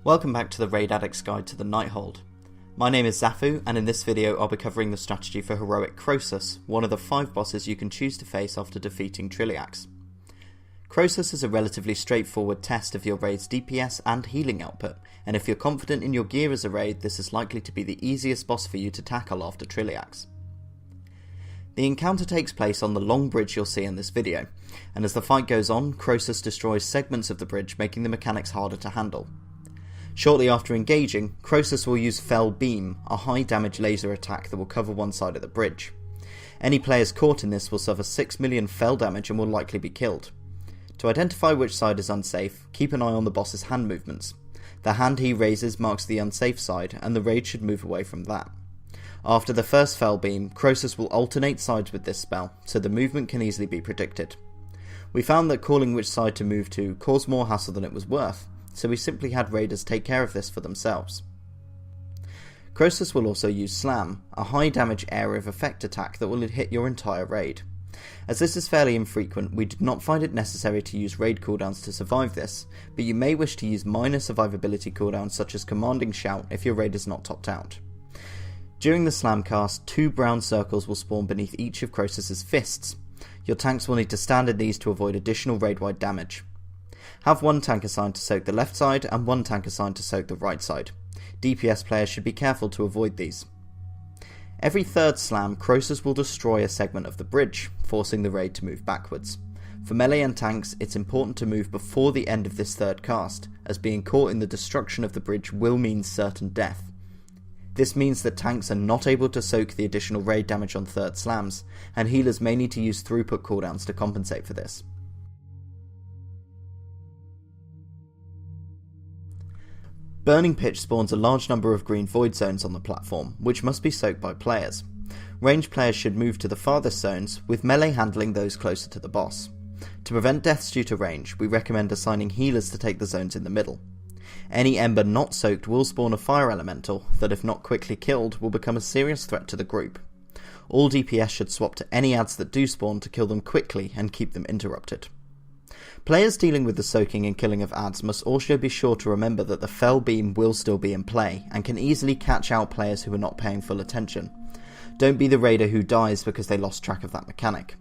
Welcome back to the Raid Addicts Guide to the Nighthold. My name is Zafu, and in this video I'll be covering the strategy for heroic Krosus, one of the 5 bosses you can choose to face after defeating Trilliax. Krosus is a relatively straightforward test of your raid's DPS and healing output, and if you're confident in your gear as a raid, this is likely to be the easiest boss for you to tackle after Trilliax. The encounter takes place on the long bridge you'll see in this video, and as the fight goes on, Krosus destroys segments of the bridge, making the mechanics harder to handle. Shortly after engaging, Krosus will use Fell Beam, a high damage laser attack that will cover one side of the bridge. Any players caught in this will suffer 6 million fell damage and will likely be killed. To identify which side is unsafe, keep an eye on the boss's hand movements. The hand he raises marks the unsafe side, and the raid should move away from that. After the first Fell Beam, Krosus will alternate sides with this spell, so the movement can easily be predicted. We found that calling which side to move to caused more hassle than it was worth, so we simply had raiders take care of this for themselves. Krosus will also use Slam, a high damage area of effect attack that will hit your entire raid. As this is fairly infrequent, we did not find it necessary to use raid cooldowns to survive this, but you may wish to use minor survivability cooldowns such as Commanding Shout if your raid is not topped out. During the Slam cast, 2 brown circles will spawn beneath each of Krosus's fists. Your tanks will need to stand in these to avoid additional raid-wide damage. Have 1 tank assigned to soak the left side and 1 tank assigned to soak the right side. DPS players should be careful to avoid these. Every third slam, Krosus will destroy a segment of the bridge, forcing the raid to move backwards. For melee and tanks, it's important to move before the end of this third cast, as being caught in the destruction of the bridge will mean certain death. This means that tanks are not able to soak the additional raid damage on third slams, and healers may need to use throughput cooldowns to compensate for this. Burning Pitch spawns a large number of green void zones on the platform, which must be soaked by players. Ranged players should move to the farthest zones, with melee handling those closer to the boss. To prevent deaths due to range, we recommend assigning healers to take the zones in the middle. Any ember not soaked will spawn a fire elemental that, if not quickly killed, will become a serious threat to the group. All DPS should swap to any adds that do spawn to kill them quickly and keep them interrupted. Players dealing with the soaking and killing of adds must also be sure to remember that the Fell Beam will still be in play, and can easily catch out players who are not paying full attention. Don't be the raider who dies because they lost track of that mechanic.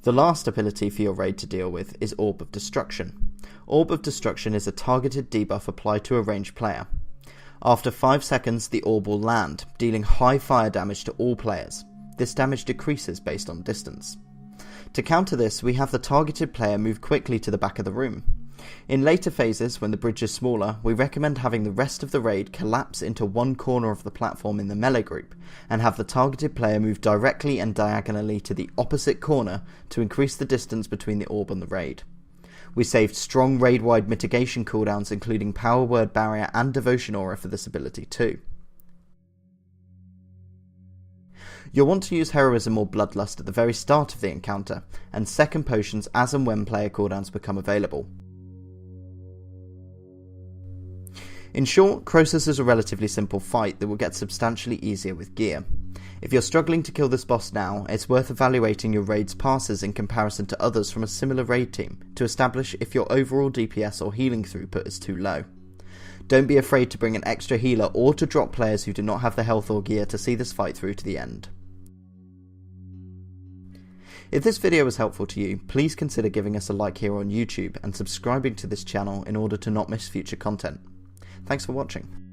The last ability for your raid to deal with is Orb of Destruction. Orb of Destruction is a targeted debuff applied to a ranged player. After 5 seconds, the orb will land, dealing high fire damage to all players. This damage decreases based on distance. To counter this, we have the targeted player move quickly to the back of the room. In later phases, when the bridge is smaller, we recommend having the rest of the raid collapse into one corner of the platform in the melee group, and have the targeted player move directly and diagonally to the opposite corner to increase the distance between the orb and the raid. We saved strong raid-wide mitigation cooldowns including Power Word Barrier and Devotion Aura for this ability too. You'll want to use Heroism or Bloodlust at the very start of the encounter, and second potions as and when player cooldowns become available. In short, Krosus is a relatively simple fight that will get substantially easier with gear. If you're struggling to kill this boss now, it's worth evaluating your raid's passes in comparison to others from a similar raid team to establish if your overall DPS or healing throughput is too low. Don't be afraid to bring an extra healer or to drop players who do not have the health or gear to see this fight through to the end. If this video was helpful to you, please consider giving us a like here on YouTube and subscribing to this channel in order to not miss future content. Thanks for watching.